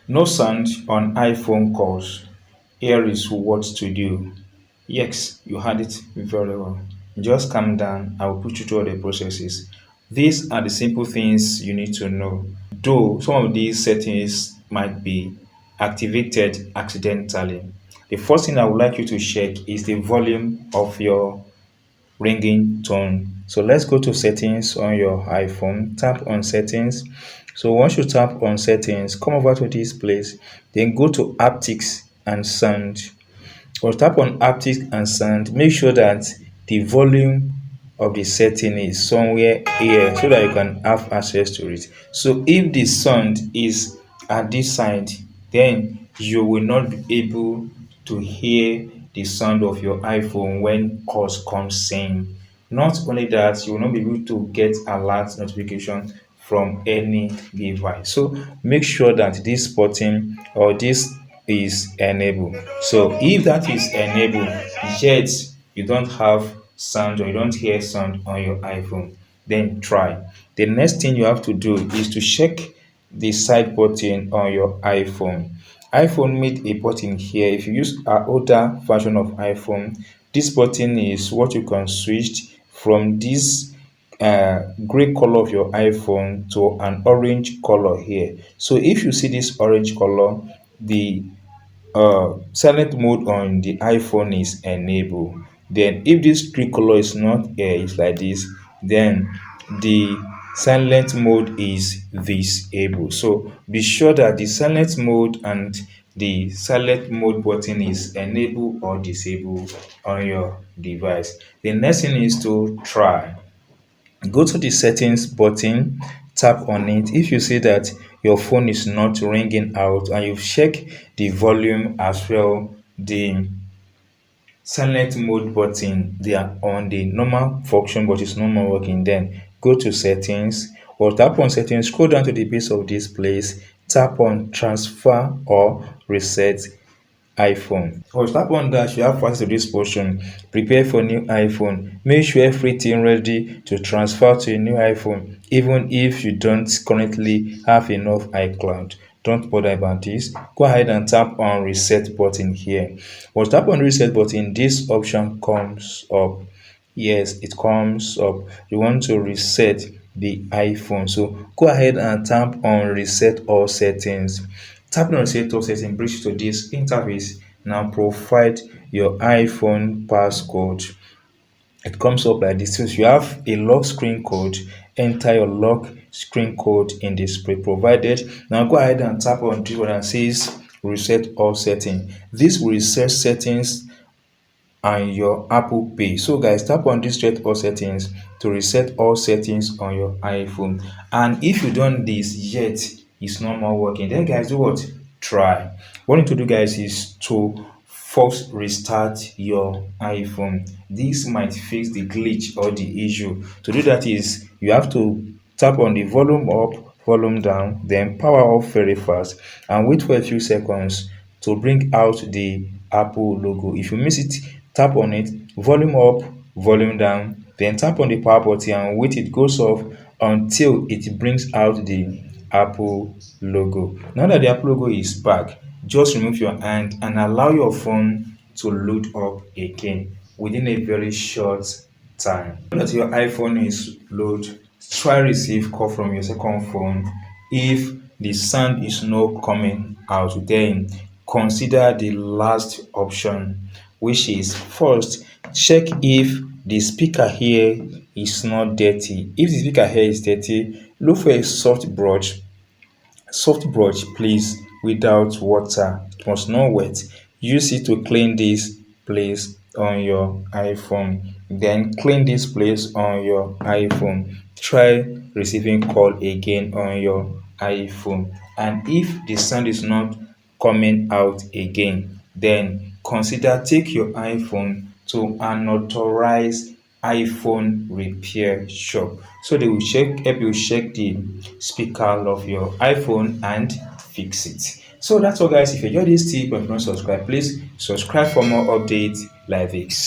No sound on iPhone calls. Here is what to do. Yes, you had it very well. Just calm down. I will put you through all the processes. These are the simple things you need to know. Though some of these settings might be activated accidentally. The first thing I would like you to check is the volume of your ringing tone. So let's go to settings on your iPhone. Tap on settings. So once you tap on settings, come over to this place. Then go to haptics and sound. Or tap on haptics and sound. Make sure that the volume of the setting is somewhere here so that you can have access to it. So if the sound is at this side, then you will not be able to hear the sound of your iPhone when calls comes in. Not only that, you will not be able to get alert notification from any device. So make sure that this button or this is enabled. So if that is enabled, yet you don't have sound or you don't hear sound on your iPhone, then try. The next thing you have to do is to check the side button on your iPhone. iPhone made a button here. If you use an older version of iPhone, this button is what you can switch from this gray color of your iPhone to an orange color here. So if you see this orange color, the silent mode on the iPhone is enabled. Then if this tree color is not here, it's like this, then the silent mode is disabled. So be sure that the silent mode and the silent mode button is enabled or disabled on your device. The next thing is to try. Go to the settings button, tap on it. If you see that your phone is not ringing out and you've checked the volume as well, the silent mode button, they are on the normal function but it's no more working, then go to settings or tap on settings, scroll down to the base of this place, tap on transfer or reset iPhone. Or tap on that, you have access to this portion. Prepare for new iPhone. Make sure everything ready to transfer to a new iPhone, even if you don't currently have enough iCloud. Don't bother about this. Go ahead and tap on reset button here. Once tap on reset button, this option comes up. Yes, it comes up. You want to reset the iPhone. So go ahead and tap on reset all settings. Tapping on reset all settings brings you to this interface. Now provide your iPhone passcode. It comes up like this. So if you have a lock screen code, enter your lock screen code in the display provided. Now go ahead and tap on this one that says reset all settings. This will reset settings and your Apple Pay. So guys, tap on this reset all settings to reset all settings on your iPhone. And if you done this yet it's not more working, then guys, do what? Try. What you need to do guys is to first restart your iPhone. This might fix the glitch or the issue. To do that is you have to tap on the volume up, volume down, then power off very fast and wait for a few seconds to bring out the Apple logo. If you miss it, tap on it, volume up, volume down, then tap on the power button and wait it goes off until it brings out the Apple logo. Now that the Apple logo is back, just remove your hand and allow your phone to load up again within a very short time. Now that your iPhone is loaded, try receive call from your second phone. If the sound is not coming out, then consider the last option, which is first check if the speaker here is not dirty. If the speaker here is dirty, look for a soft brush please, without water. It must not wet. Use it to clean this place on your iPhone. Then clean this place on your iPhone. Try receiving call again on your iPhone. And if the sound is not coming out again, then consider take your iPhone to an authorized iPhone repair shop. So they will help you check the speaker of your iPhone and fix it. So that's all guys. If you enjoyed this tip and if you don't subscribe, please subscribe for more updates like this.